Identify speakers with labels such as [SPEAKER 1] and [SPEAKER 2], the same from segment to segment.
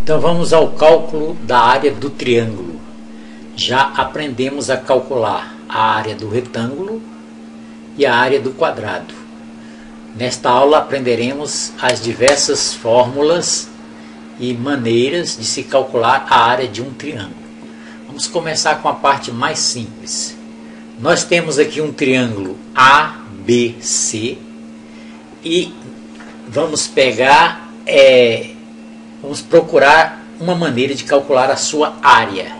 [SPEAKER 1] Então vamos ao cálculo da área do triângulo. Já aprendemos a calcular a área do retângulo e a área do quadrado. Nesta aula aprenderemos as diversas fórmulas e maneiras de se calcular a área de um triângulo. Vamos começar com a parte mais simples. Nós temos aqui um triângulo ABC e vamos pegar, vamos procurar uma maneira de calcular a sua área.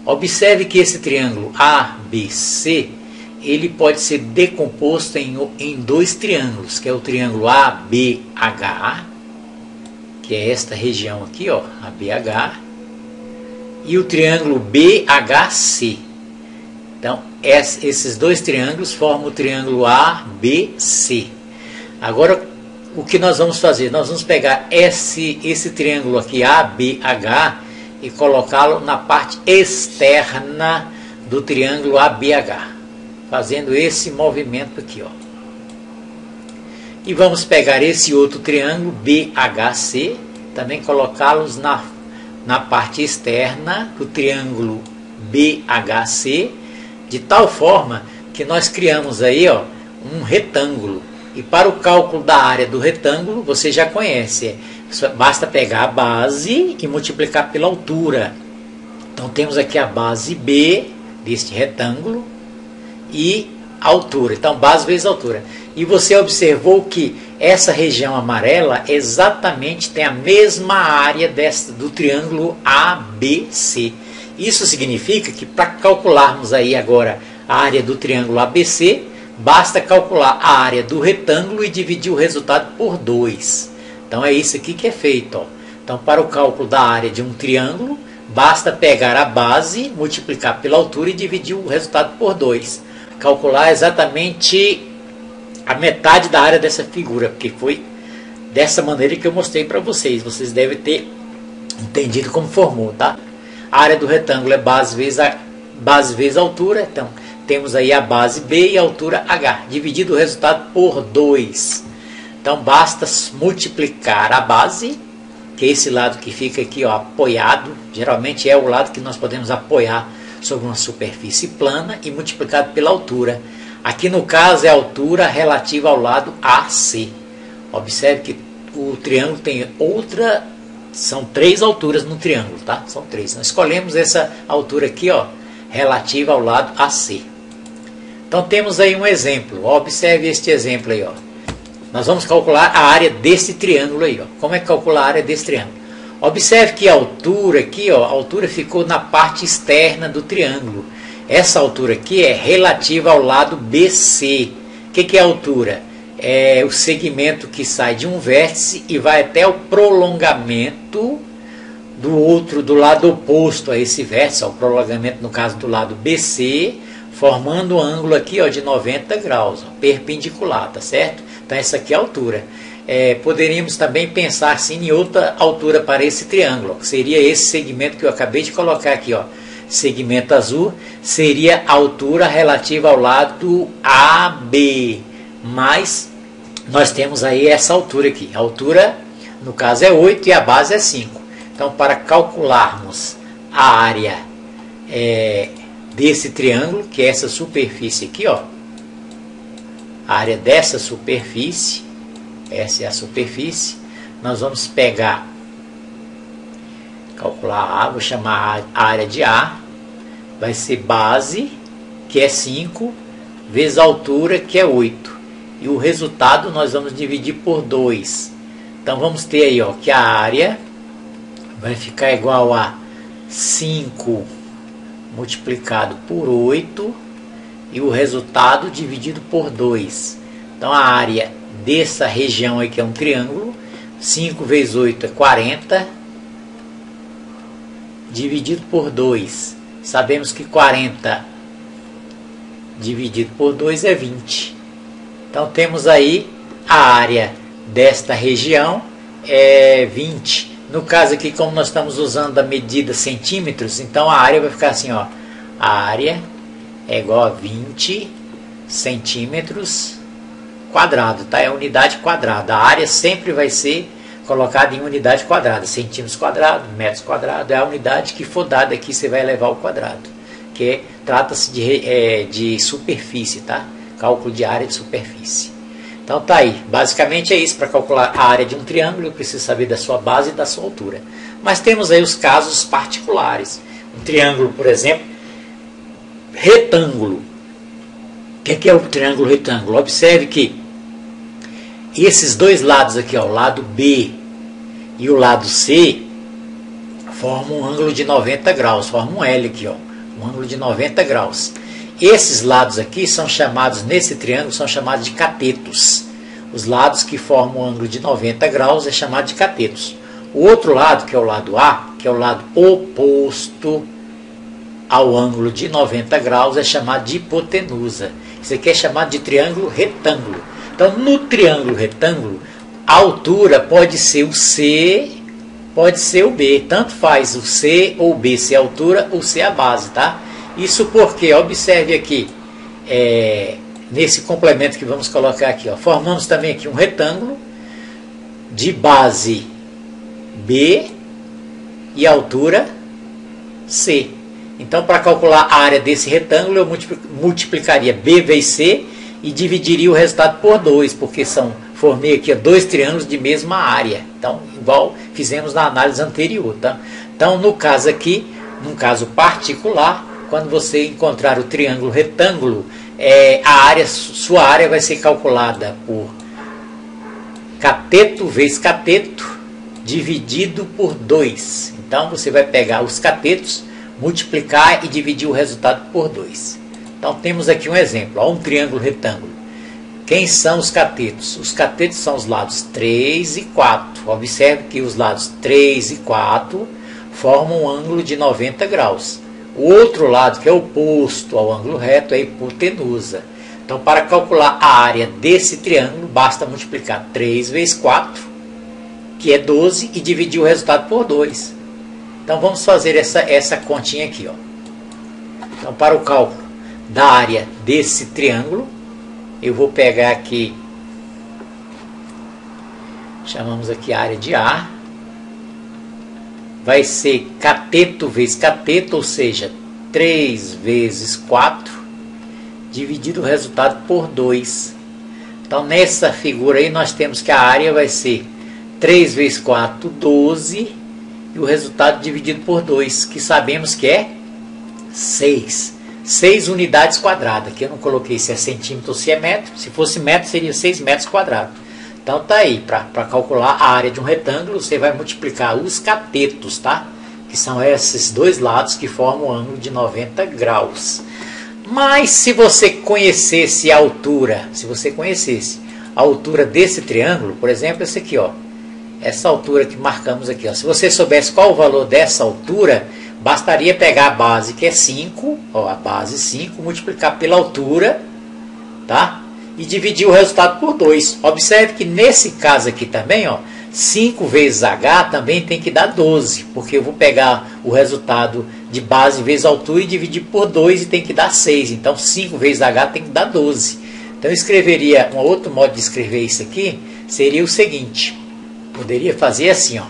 [SPEAKER 1] Observe que esse triângulo ABC, ele pode ser decomposto em dois triângulos, que é o triângulo ABH, que é esta região aqui, ó, ABH, e o triângulo BHC. Então, esses dois triângulos formam o triângulo ABC. Agora, o que nós vamos fazer? Nós vamos pegar esse triângulo aqui, ABH, e colocá-lo na parte externa do triângulo ABH, fazendo esse movimento aqui, ó. E vamos pegar esse outro triângulo, BHC, também colocá-los na parte externa do triângulo BHC, de tal forma que nós criamos aí, ó, um retângulo. E para o cálculo da área do retângulo, você já conhece, basta pegar a base e multiplicar pela altura. Então temos aqui a base B deste retângulo e a altura. Então base vezes altura. E você observou que essa região amarela exatamente tem a mesma área do triângulo ABC. Isso significa que para calcularmos aí agora a área do triângulo ABC, basta calcular a área do retângulo e dividir o resultado por 2. Então é isso aqui que é feito, ó. Então para o cálculo da área de um triângulo, basta pegar a base, multiplicar pela altura e dividir o resultado por 2. Calcular exatamente a metade da área dessa figura, porque foi dessa maneira que eu mostrei para vocês. Vocês devem ter entendido como formou, tá? A área do retângulo é base vezes altura, então temos aí a base B e a altura H, dividido o resultado por 2. Então basta multiplicar a base, que é esse lado que fica aqui, ó, apoiado, geralmente é o lado que nós podemos apoiar sobre uma superfície plana, e multiplicado pela altura. Aqui no caso é a altura relativa ao lado AC. Observe que o triângulo tem são 3 alturas no triângulo, tá? São 3. Nós escolhemos essa altura aqui, ó, relativa ao lado AC. Então temos aí um exemplo. Observe este exemplo aí, ó. Nós vamos calcular a área desse triângulo aí, ó. Como é que calcula a área desse triângulo? Observe que a altura aqui, ó, a altura ficou na parte externa do triângulo. Essa altura aqui é relativa ao lado BC. O que é a altura? É o segmento que sai de um vértice e vai até o prolongamento do lado oposto a esse vértice, ó, o prolongamento no caso do lado BC, formando um ângulo aqui, ó, de 90 graus, ó, perpendicular, tá certo? Então essa aqui é a altura. Poderíamos também pensar assim em outra altura para esse triângulo, ó, que seria esse segmento que eu acabei de colocar aqui, ó, segmento azul, seria a altura relativa ao lado AB, mas nós temos aí essa altura aqui. A altura, no caso, é 8 e a base é 5. Então, para calcularmos a área desse triângulo, que é essa superfície aqui, ó, a área dessa superfície, essa é a superfície, nós vamos pegar, calcular A, vou chamar a área de A, vai ser base, que é 5, vezes a altura, que é 8. E o resultado nós vamos dividir por 2. Então vamos ter aí, ó, que a área vai ficar igual a 5 multiplicado por 8 e o resultado dividido por 2. Então a área dessa região aí, que é um triângulo, 5 vezes 8 é 40, dividido por 2. Sabemos que 40 dividido por 2 é 20. Então temos aí a área desta região é 20. No caso aqui, como nós estamos usando a medida centímetros, então a área vai ficar assim, ó. A área é igual a 20 centímetros quadrado, tá? É unidade quadrada. A área sempre vai ser colocada em unidade quadrada, centímetros quadrados, metros quadrados, é a unidade que for dada aqui, você vai elevar ao quadrado, que trata-se de superfície, tá? Cálculo de área de superfície. Então tá aí, basicamente é isso. Para calcular a área de um triângulo, eu preciso saber da sua base e da sua altura. Mas temos aí os casos particulares. Um triângulo, por exemplo, retângulo. O que é o triângulo retângulo? Observe que esses dois lados aqui, ó, o lado B e o lado C, formam um ângulo de 90 graus, formam um L aqui, ó, um ângulo de 90 graus. Esses lados aqui são chamados, nesse triângulo, são chamados de catetos. Os lados que formam um ângulo de 90 graus é chamado de catetos. O outro lado, que é o lado A, que é o lado oposto ao ângulo de 90 graus, é chamado de hipotenusa. Isso aqui é chamado de triângulo retângulo. Então, no triângulo retângulo, a altura pode ser o C, pode ser o B. Tanto faz o C ou o B ser a altura ou ser a base, tá? Isso porque, observe aqui, nesse complemento que vamos colocar aqui, ó, formamos também aqui um retângulo de base B e altura C. Então, para calcular a área desse retângulo, eu multiplicaria B vezes C e dividiria o resultado por 2, porque formei aqui dois triângulos de mesma área. Então, igual fizemos na análise anterior. Tá? Então, no caso aqui, num caso particular, quando você encontrar o triângulo retângulo, sua área vai ser calculada por cateto vezes cateto, dividido por 2. Então, você vai pegar os catetos, multiplicar e dividir o resultado por 2. Então, temos aqui um exemplo, ó, um triângulo retângulo. Quem são os catetos? Os catetos são os lados 3 e 4. Observe que os lados 3 e 4 formam um ângulo de 90 graus. O outro lado, que é oposto ao ângulo reto, é a hipotenusa. Então, para calcular a área desse triângulo, basta multiplicar 3 vezes 4, que é 12, e dividir o resultado por 2. Então, vamos fazer essa continha aqui. Ó. Então, para o cálculo da área desse triângulo, eu vou pegar aqui, chamamos aqui a área de A, vai ser cateto vezes cateto, ou seja, 3 vezes 4, dividido o resultado por 2. Então, nessa figura aí, nós temos que a área vai ser 3 vezes 4, 12, e o resultado dividido por 2, que sabemos que é 6. 6 unidades quadradas. Aqui eu não coloquei se é centímetro ou se é metro. Se fosse metro, seria 6 metros quadrados. Então tá aí, para calcular a área de um retângulo, você vai multiplicar os catetos, tá? Que são esses dois lados que formam um ângulo de 90 graus. Mas se você conhecesse a altura, desse triângulo, por exemplo, esse aqui, ó, essa altura que marcamos aqui, ó, se você soubesse qual o valor dessa altura, bastaria pegar a base, que é 5, ó, a base 5, multiplicar pela altura, tá? E dividir o resultado por 2. Observe que nesse caso aqui também, ó, 5 vezes H também tem que dar 12, porque eu vou pegar o resultado de base vezes altura e dividir por 2 e tem que dar 6. Então, 5 vezes H tem que dar 12. Então, eu escreveria, um outro modo de escrever isso aqui, seria o seguinte. Poderia fazer assim, ó,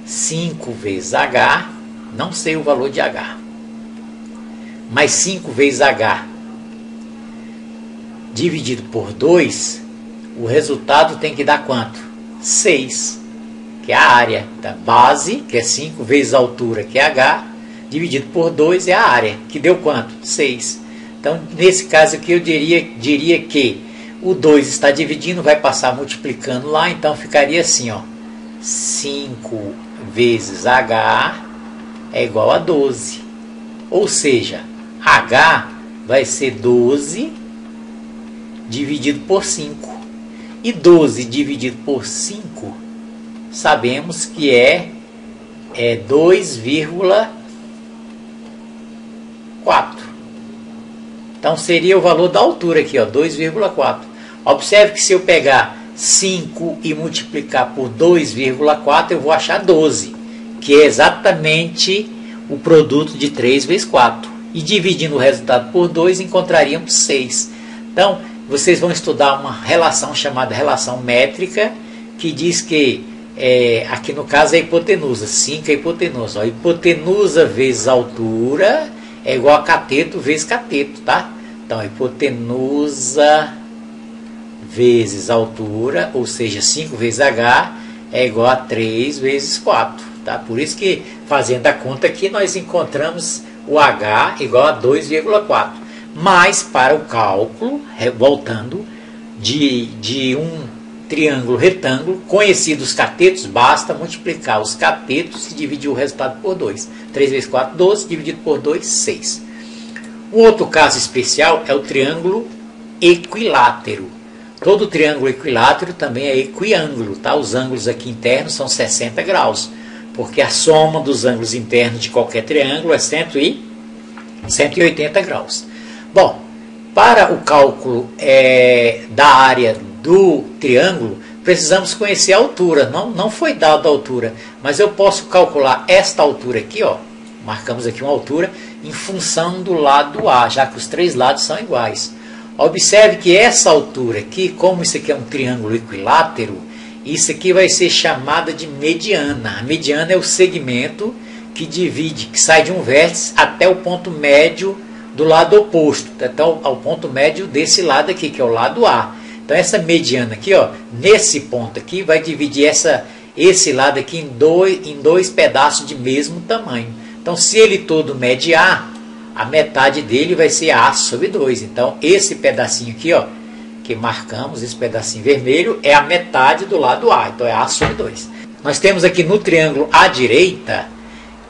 [SPEAKER 1] 5 vezes H, não sei o valor de H, mas 5 vezes H dividido por 2, o resultado tem que dar quanto? 6, que é a área da base, que é 5 vezes a altura, que é H, dividido por 2 é a área, que deu quanto? 6. Então, nesse caso aqui, eu diria que o 2 está dividindo, vai passar multiplicando lá, então ficaria assim, ó, 5 vezes H é igual a 12. Ou seja, H vai ser 12 dividido por 5. E 12 dividido por 5, sabemos que é 2,4. Então, seria o valor da altura aqui, 2,4. Observe que se eu pegar 5 e multiplicar por 2,4, eu vou achar 12, que é exatamente o produto de 3 vezes 4. E dividindo o resultado por 2, encontraríamos 6. Então, vocês vão estudar uma relação chamada relação métrica, que diz que aqui no caso é a hipotenusa, 5 é a hipotenusa. Ó, hipotenusa vezes altura é igual a cateto vezes cateto, tá? Então, hipotenusa vezes altura, ou seja, 5 vezes H, é igual a 3 vezes 4. Tá? Por isso que, fazendo a conta aqui, nós encontramos o H igual a 2,4. Mas, para o cálculo, voltando, de um triângulo retângulo, conhecidos os catetos, basta multiplicar os catetos e dividir o resultado por 2. 3 vezes 4, 12, dividido por 2, 6. Um outro caso especial é o triângulo equilátero. Todo triângulo equilátero também é equiângulo, tá? Os ângulos aqui internos são 60 graus, porque a soma dos ângulos internos de qualquer triângulo é 180 graus. Bom, para o cálculo da área do triângulo, precisamos conhecer a altura. Não foi dada a altura, mas eu posso calcular esta altura aqui, ó. Marcamos aqui uma altura em função do lado A, já que os três lados são iguais. Observe que essa altura aqui, como isso aqui é um triângulo equilátero, isso aqui vai ser chamada de mediana. A mediana é o segmento que divide, que sai de um vértice até o ponto médio do lado oposto, até ao ponto médio desse lado aqui, que é o lado A. Então essa mediana aqui, ó, nesse ponto aqui, vai dividir esse lado aqui em dois pedaços de mesmo tamanho. Então se ele todo mede A, a metade dele vai ser A sobre 2. Então esse pedacinho aqui, ó, que marcamos, esse pedacinho vermelho, é a metade do lado A. Então é A sobre 2. Nós temos aqui no triângulo à direita,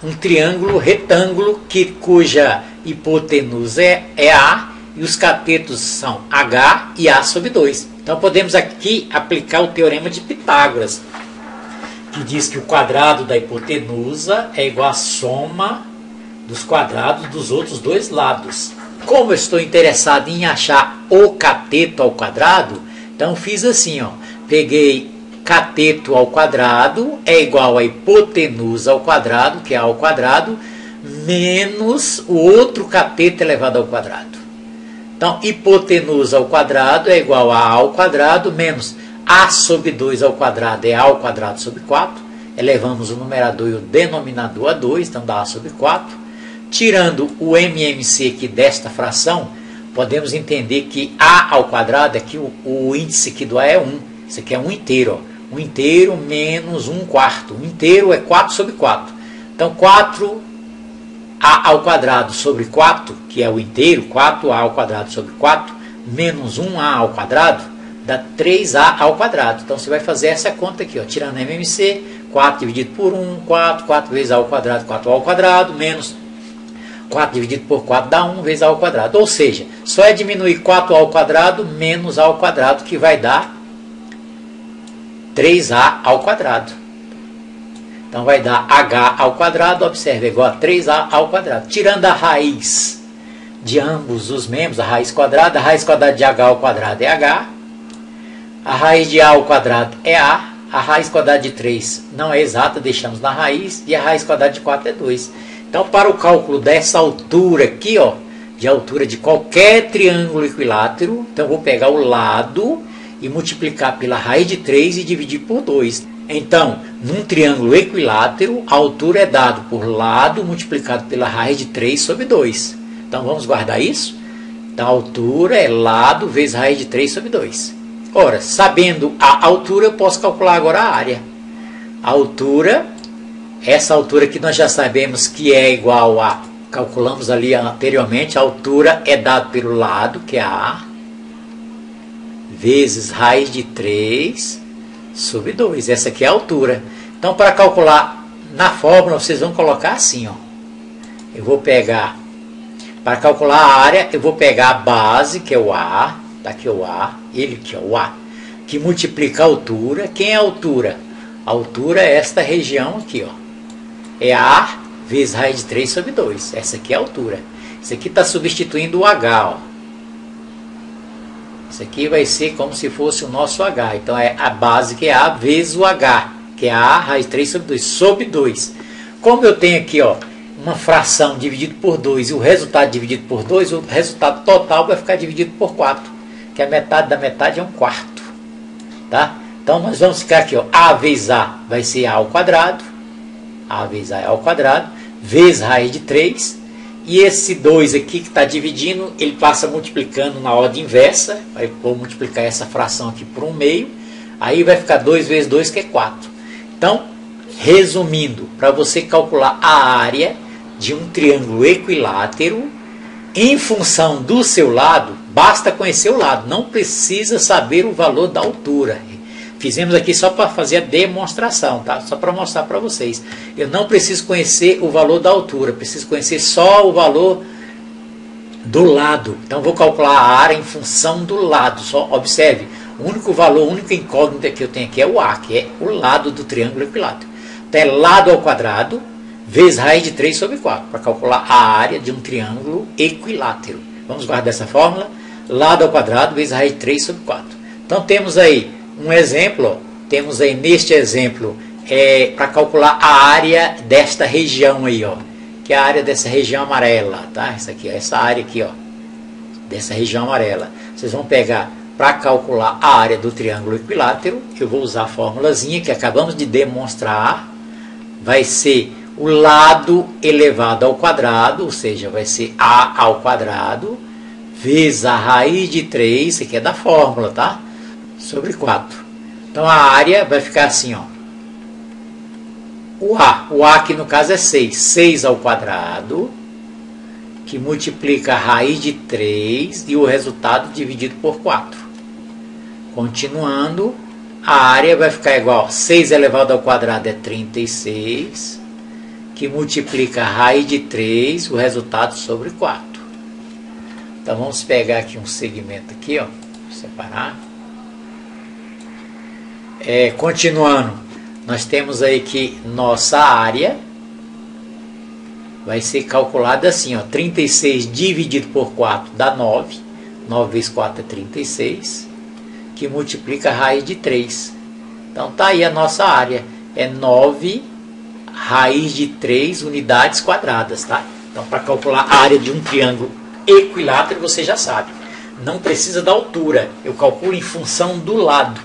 [SPEAKER 1] um triângulo retângulo cuja hipotenusa é A e os catetos são H e A sobre 2. Então podemos aqui aplicar o teorema de Pitágoras, que diz que o quadrado da hipotenusa é igual à soma dos quadrados dos outros dois lados. Como eu estou interessado em achar o cateto ao quadrado, então fiz assim, ó, peguei cateto ao quadrado é igual a hipotenusa ao quadrado, que é A ao quadrado, menos o outro cateto elevado ao quadrado. Então, hipotenusa ao quadrado é igual a A ao quadrado, menos A sobre 2 ao quadrado é A ao quadrado sobre 4. Elevamos o numerador e o denominador a 2, então dá A sobre 4. Tirando o MMC aqui desta fração, podemos entender que A ao quadrado, aqui o índice aqui do A é 1. Isso aqui é 1 inteiro, ó. 1 inteiro menos 1 quarto. 1 inteiro é 4 sobre 4. Então, 4A ao quadrado sobre 4, que é o inteiro, 4A ao quadrado sobre 4, menos 1A ao quadrado, dá 3A ao quadrado. Então, você vai fazer essa conta aqui, ó, tirando MMC, 4 dividido por 1, 4 vezes A ao quadrado, 4A ao quadrado, menos 4 dividido por 4 dá 1 vezes A ao quadrado. Ou seja, só é diminuir 4A ao quadrado menos A ao quadrado, que vai dar 3A ao quadrado. Então vai dar H ao quadrado, observe, é igual a 3A ao quadrado. Tirando a raiz de ambos os membros, a raiz quadrada de H ao quadrado é H, a raiz de A ao quadrado é A raiz quadrada de 3 não é exata, deixamos na raiz, e a raiz quadrada de 4 é 2. Então, para o cálculo dessa altura aqui, ó, de altura de qualquer triângulo equilátero, então eu vou pegar o lado e multiplicar pela raiz de 3 e dividir por 2. Então, num triângulo equilátero, a altura é dado por lado multiplicado pela raiz de 3 sobre 2. Então, vamos guardar isso? Então, a altura é lado vezes raiz de 3 sobre 2. Ora, sabendo a altura, eu posso calcular agora a área. A altura, essa altura que nós já sabemos que é igual a, calculamos ali anteriormente, a altura é dada pelo lado, que é A, vezes raiz de 3 sobre 2. Essa aqui é a altura. Então, para calcular na fórmula, vocês vão colocar assim, ó. Eu vou pegar, para calcular a área, eu vou pegar a base, que é o A, tá aqui o A, ele que é o A, que multiplica a altura. Quem é a altura? A altura é esta região aqui, ó. É A vezes raiz de 3 sobre 2. Essa aqui é a altura. Isso aqui está substituindo o H, ó. Isso aqui vai ser como se fosse o nosso H. Então, é a base que é A vezes o H, que é A raiz de 3 sobre 2, sobre 2. Como eu tenho aqui, ó, uma fração dividido por 2 e o resultado dividido por 2, o resultado total vai ficar dividido por 4, que a metade da metade é 1 quarto. Tá? Então nós vamos ficar aqui, ó, A vezes A vai ser A ao quadrado, A vezes A é ao quadrado, vezes raiz de 3, e esse 2 aqui que está dividindo, ele passa multiplicando na ordem inversa, vou multiplicar essa fração aqui por 1/2, aí vai ficar 2 vezes 2, que é 4. Então, resumindo, para você calcular a área de um triângulo equilátero, em função do seu lado, basta conhecer o lado, não precisa saber o valor da altura. Fizemos aqui só para fazer a demonstração, tá? Só para mostrar para vocês. Eu não preciso conhecer o valor da altura, preciso conhecer só o valor do lado. Então vou calcular a área em função do lado. Só observe, o único valor, a única incógnita que eu tenho aqui é o A, que é o lado do triângulo equilátero. Então é lado ao quadrado vezes raiz de 3 sobre 4, para calcular a área de um triângulo equilátero. Vamos guardar essa fórmula, lado ao quadrado vezes raiz de 3 sobre 4. Então temos aí um exemplo, ó, temos aí neste exemplo, para calcular a área desta região aí, ó, que é a área dessa região amarela, tá? Essa aqui, ó, essa área aqui, ó, dessa região amarela. Vocês vão pegar, para calcular a área do triângulo equilátero, eu vou usar a formulazinha que acabamos de demonstrar, vai ser o lado elevado ao quadrado, ou seja, vai ser A ao quadrado, vezes a raiz de 3, isso aqui é da fórmula, tá? Sobre 4. Então a área vai ficar assim, ó. O A aqui no caso é 6. 6 ao quadrado, que multiplica a raiz de 3 e o resultado dividido por 4. Continuando, a área vai ficar igual a 6 elevado ao quadrado é 36, que multiplica a raiz de 3, o resultado sobre 4. Então vamos pegar aqui um segmento aqui, ó, separar. Continuando, nós temos aí que nossa área vai ser calculada assim, ó, 36 dividido por 4 dá 9, 9 vezes 4 é 36, que multiplica a raiz de 3. Então tá aí a nossa área, é 9 raiz de 3 unidades quadradas, tá? Então para calcular a área de um triângulo equilátero, você já sabe, não precisa da altura, eu calculo em função do lado.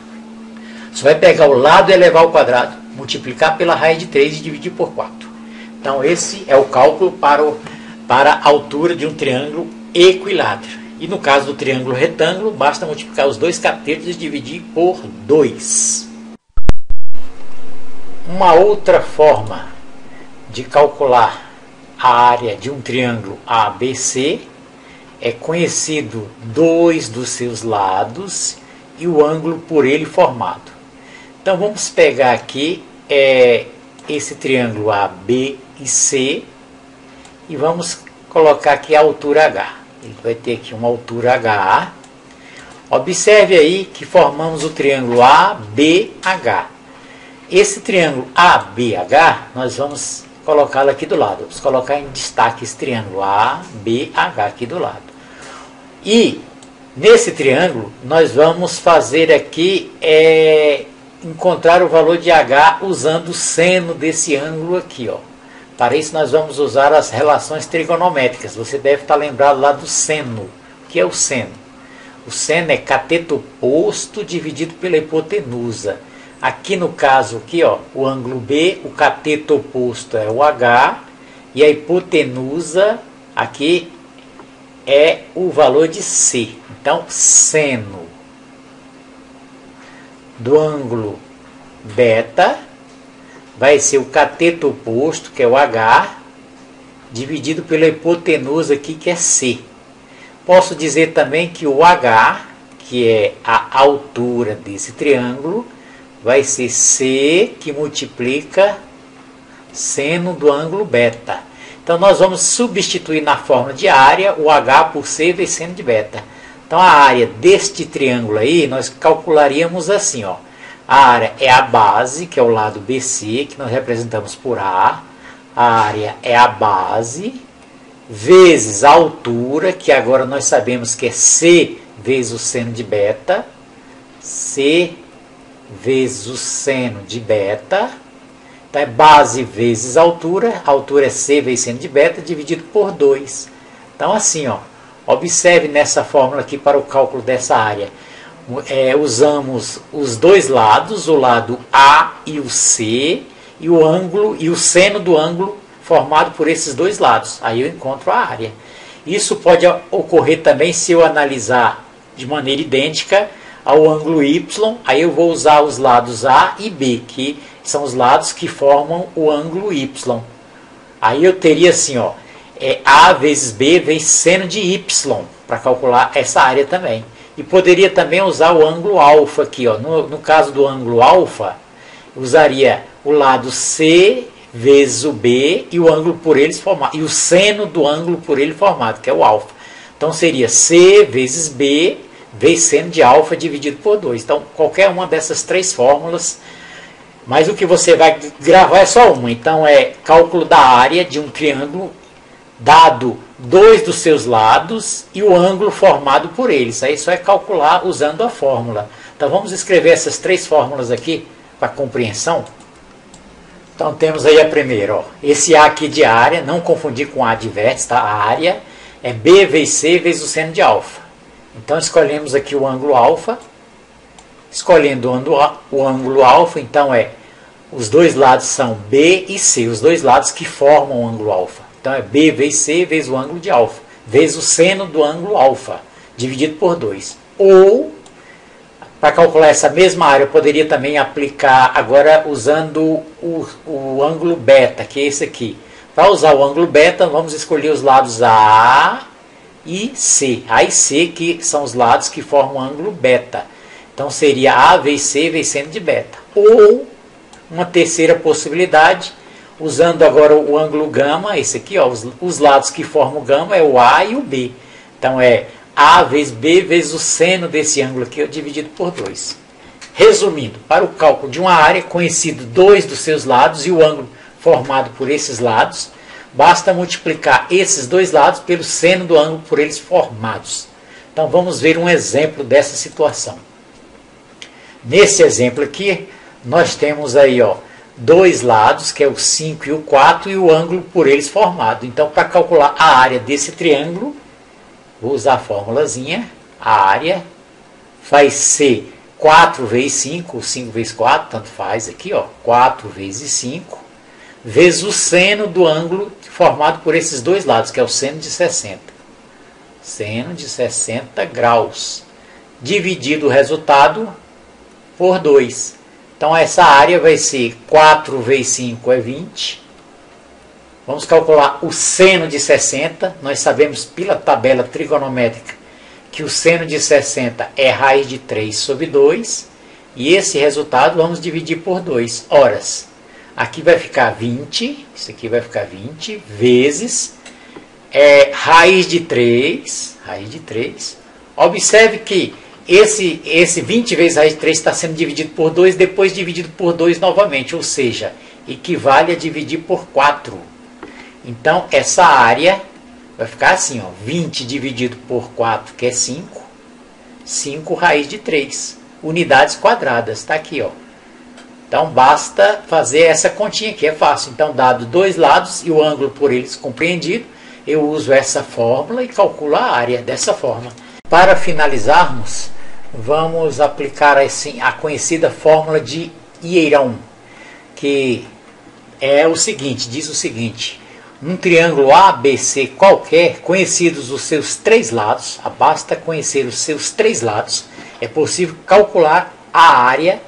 [SPEAKER 1] Você vai pegar o lado e elevar ao quadrado, multiplicar pela raiz de 3 e dividir por 4. Então esse é o cálculo para a altura de um triângulo equilátero. E no caso do triângulo retângulo, basta multiplicar os dois catetos e dividir por 2. Uma outra forma de calcular a área de um triângulo ABC é conhecido dois dos seus lados e o ângulo por ele formado. Então vamos pegar aqui esse triângulo A, B e C e vamos colocar aqui a altura H. Ele vai ter aqui uma altura H. Observe aí que formamos o triângulo ABH. Esse triângulo ABH, nós vamos colocá-lo aqui do lado. Vamos colocar em destaque esse triângulo ABH aqui do lado. E nesse triângulo, nós vamos fazer aqui, encontrar o valor de H usando o seno desse ângulo aqui, ó. Para isso nós vamos usar as relações trigonométricas. Você deve estar lembrado lá do seno. O que é o seno? O seno é cateto oposto dividido pela hipotenusa. Aqui no caso, aqui, ó, o ângulo B, o cateto oposto é o H e a hipotenusa aqui é o valor de C. Então, seno do ângulo beta vai ser o cateto oposto, que é o H, dividido pela hipotenusa aqui, que é C. Posso dizer também que o H, que é a altura desse triângulo, vai ser C, que multiplica seno do ângulo beta. Então, nós vamos substituir na fórmula de área o H por C vezes seno de beta. Então, a área deste triângulo aí, nós calcularíamos assim, ó. A área é a base, que é o lado BC, que nós representamos por A. A área é a base, vezes a altura, que agora nós sabemos que é C vezes o seno de beta. C vezes o seno de beta. Então, é base vezes a altura é C vezes seno de beta, dividido por 2. Então, assim, ó, observe nessa fórmula aqui para o cálculo dessa área. usamos os dois lados, o lado A e o C, e o ângulo e o seno do ângulo formado por esses dois lados. Aí eu encontro a área. Isso pode ocorrer também se eu analisar de maneira idêntica ao ângulo Y. Aí eu vou usar os lados A e B, que são os lados que formam o ângulo Y. Aí eu teria assim, ó, A vezes B vezes seno de Y, para calcular essa área também. E poderia também usar o ângulo alfa aqui, ó. No caso do ângulo alfa, usaria o lado C vezes o B e o ângulo por eles formado, e o seno do ângulo por ele formado, que é o alfa. Então seria C vezes B vezes seno de alfa dividido por 2. Então qualquer uma dessas três fórmulas, mas o que você vai gravar é só uma. Então é cálculo da área de um triângulo dado dois dos seus lados e o ângulo formado por eles. Aí só é calcular usando a fórmula. Então vamos escrever essas três fórmulas aqui para compreensão. Então temos aí a primeira, ó, esse A aqui de área, não confundir com A de vértice, tá? A área é B vezes C vezes o seno de alfa. Então escolhemos aqui o ângulo alfa. Escolhendo o ângulo alfa, então os dois lados são B e C, os dois lados que formam o ângulo alfa. Então é B vezes C vezes o ângulo de alfa, vezes o seno do ângulo alfa, dividido por 2. Ou, para calcular essa mesma área, eu poderia também aplicar agora usando o ângulo beta, que é esse aqui. Para usar o ângulo beta, vamos escolher os lados A e C. A e C, que são os lados que formam o ângulo beta. Então seria A vezes C vezes seno de beta. Ou, uma terceira possibilidade, usando agora o ângulo gama, esse aqui, ó, os lados que formam o gama é o A e o B. Então é A vezes B vezes o seno desse ângulo aqui, ó, dividido por 2. Resumindo, para o cálculo de uma área, conhecido dois dos seus lados e o ângulo formado por esses lados, basta multiplicar esses dois lados pelo seno do ângulo por eles formados. Então vamos ver um exemplo dessa situação. Nesse exemplo aqui, nós temos aí, ó, dois lados, que é o 5 e o 4, e o ângulo por eles formado. Então, para calcular a área desse triângulo, vou usar a formulazinha. A área vai ser 4 vezes 5, 5 vezes 4, tanto faz aqui, ó, 4 vezes 5, vezes o seno do ângulo formado por esses dois lados, que é o seno de 60. Seno de 60 graus. Dividido o resultado por 2. Então essa área vai ser 4 vezes 5 é 20. Vamos calcular o seno de 60. Nós sabemos pela tabela trigonométrica que o seno de 60 é raiz de 3 sobre 2. E esse resultado vamos dividir por 2. Horas. Aqui vai ficar 20. Isso aqui vai ficar 20 vezes raiz de 3. Raiz de 3. Observe que esse 20 vezes raiz de 3 está sendo dividido por 2, depois dividido por 2 novamente, ou seja, equivale a dividir por 4. Então, essa área vai ficar assim, ó, 20 dividido por 4, que é 5, 5 raiz de 3, unidades quadradas, está aqui, ó. Então, basta fazer essa continha aqui, é fácil. Então, dado dois lados e o ângulo por eles compreendido, eu uso essa fórmula e calculo a área dessa forma. Para finalizarmos, vamos aplicar assim, a conhecida fórmula de Hierón, que é o seguinte, diz o seguinte: um triângulo ABC qualquer, conhecidos os seus três lados, basta conhecer os seus três lados, é possível calcular a área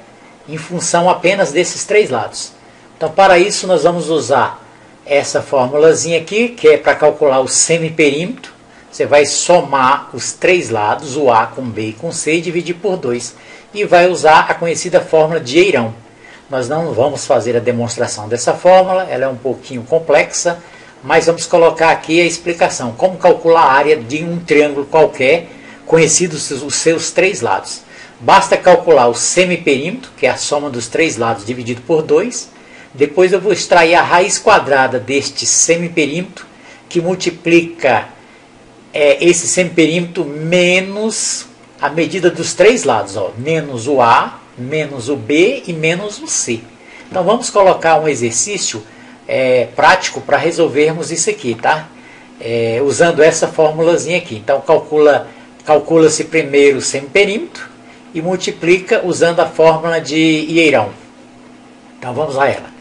[SPEAKER 1] em função apenas desses três lados. Então, para isso, nós vamos usar essa formulazinha aqui, que é para calcular o semiperímetro. Você vai somar os três lados, o A com B e com C, e dividir por 2. E vai usar a conhecida fórmula de Hierón. Nós não vamos fazer a demonstração dessa fórmula, ela é um pouquinho complexa, mas vamos colocar aqui a explicação. Como calcular a área de um triângulo qualquer, conhecidos os seus três lados. Basta calcular o semiperímetro, que é a soma dos três lados dividido por 2. Depois eu vou extrair a raiz quadrada deste semiperímetro, que multiplica esse semiperímetro menos a medida dos três lados, ó, menos o A, menos o B e menos o C. Então vamos colocar um exercício prático para resolvermos isso aqui, tá? Usando essa formulazinha aqui. Então calcula-se primeiro o semiperímetro e multiplica usando a fórmula de Ieirão. Então vamos a ela.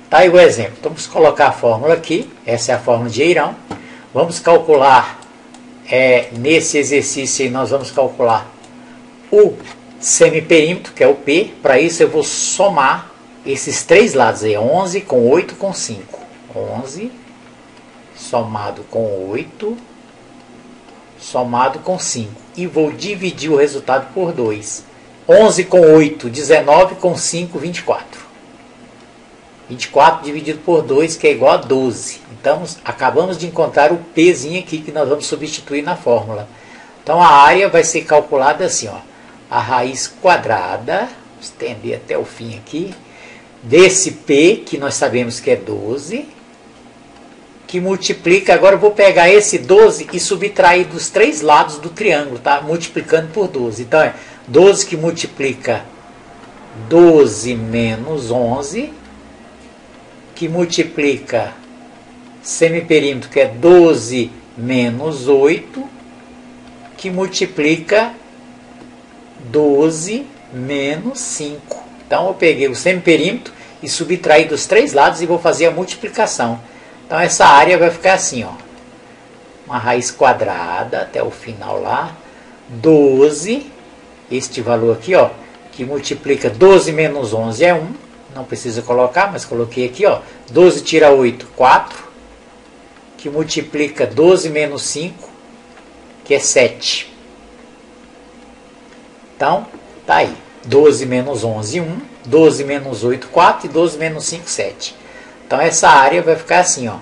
[SPEAKER 1] Tá aí o exemplo. Então vamos colocar a fórmula aqui. Essa é a fórmula de Ieirão. Vamos calcular, nesse exercício aí nós vamos calcular o semiperímetro, que é o P. Para isso eu vou somar esses três lados aí, 11 com 8 com 5. 11 somado com 8 somado com 5. E vou dividir o resultado por 2. 11 com 8, 19 com 5, 24. 24 dividido por 2, que é igual a 12. Então, acabamos de encontrar o Pzinho aqui, que nós vamos substituir na fórmula. Então, a área vai ser calculada assim, ó. A raiz quadrada, vou estender até o fim aqui, desse P, que nós sabemos que é 12, que multiplica, agora eu vou pegar esse 12 e subtrair dos três lados do triângulo, tá? Multiplicando por 12. Então, é 12 que multiplica 12 menos 11, que multiplica semiperímetro, que é 12 menos 8, que multiplica 12 menos 5. Então eu peguei o semiperímetro e subtraí dos três lados e vou fazer a multiplicação. Então essa área vai ficar assim, ó. Uma raiz quadrada até o final lá, 12, este valor aqui, ó, que multiplica 12 menos 11 é 1. Não precisa colocar, mas coloquei aqui, ó. 12 tira 8, 4. Que multiplica 12 menos 5, que é 7. Então, tá aí. 12 menos 11, 1. 12 menos 8, 4. E 12 menos 5, 7. Então, essa área vai ficar assim, ó.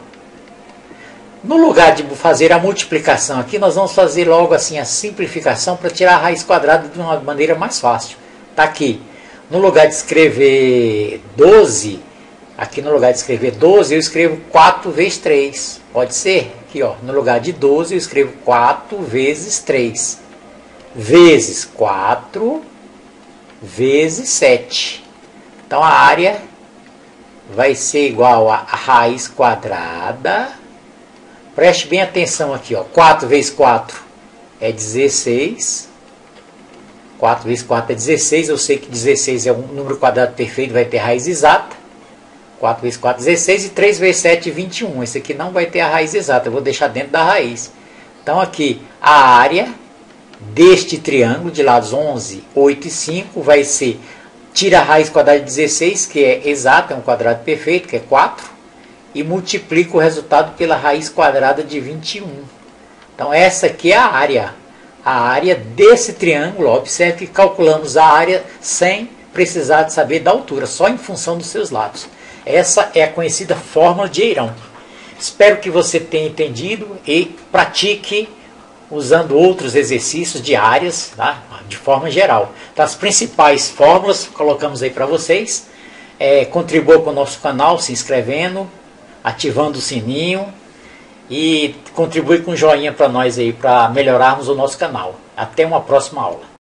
[SPEAKER 1] No lugar de fazer a multiplicação aqui, nós vamos fazer logo assim a simplificação para tirar a raiz quadrada de uma maneira mais fácil. Tá aqui. No lugar de escrever 12, aqui no lugar de escrever 12, eu escrevo 4 vezes 3. Pode ser? Aqui, ó, no lugar de 12, eu escrevo 4 vezes 3. Vezes 4 vezes 7. Então, a área vai ser igual a raiz quadrada. Preste bem atenção aqui, ó. 4 vezes 4 é 16. 4 vezes 4 é 16, eu sei que 16 é um número quadrado perfeito, vai ter raiz exata. 4 vezes 4 é 16 e 3 vezes 7 é 21. Esse aqui não vai ter a raiz exata, eu vou deixar dentro da raiz. Então aqui, a área deste triângulo de lados 11, 8 e 5 vai ser, tira a raiz quadrada de 16, que é exata, é um quadrado perfeito, que é 4, e multiplica o resultado pela raiz quadrada de 21. Então essa aqui é a área desse triângulo. Observe que calculamos a área sem precisar de saber da altura, só em função dos seus lados. Essa é a conhecida fórmula de Ieirão. Espero que você tenha entendido e pratique usando outros exercícios de áreas, tá? De forma geral. Então, as principais fórmulas colocamos aí para vocês. Contribua com o nosso canal se inscrevendo, ativando o sininho. E contribui com um joinha para nós aí, para melhorarmos o nosso canal. Até uma próxima aula.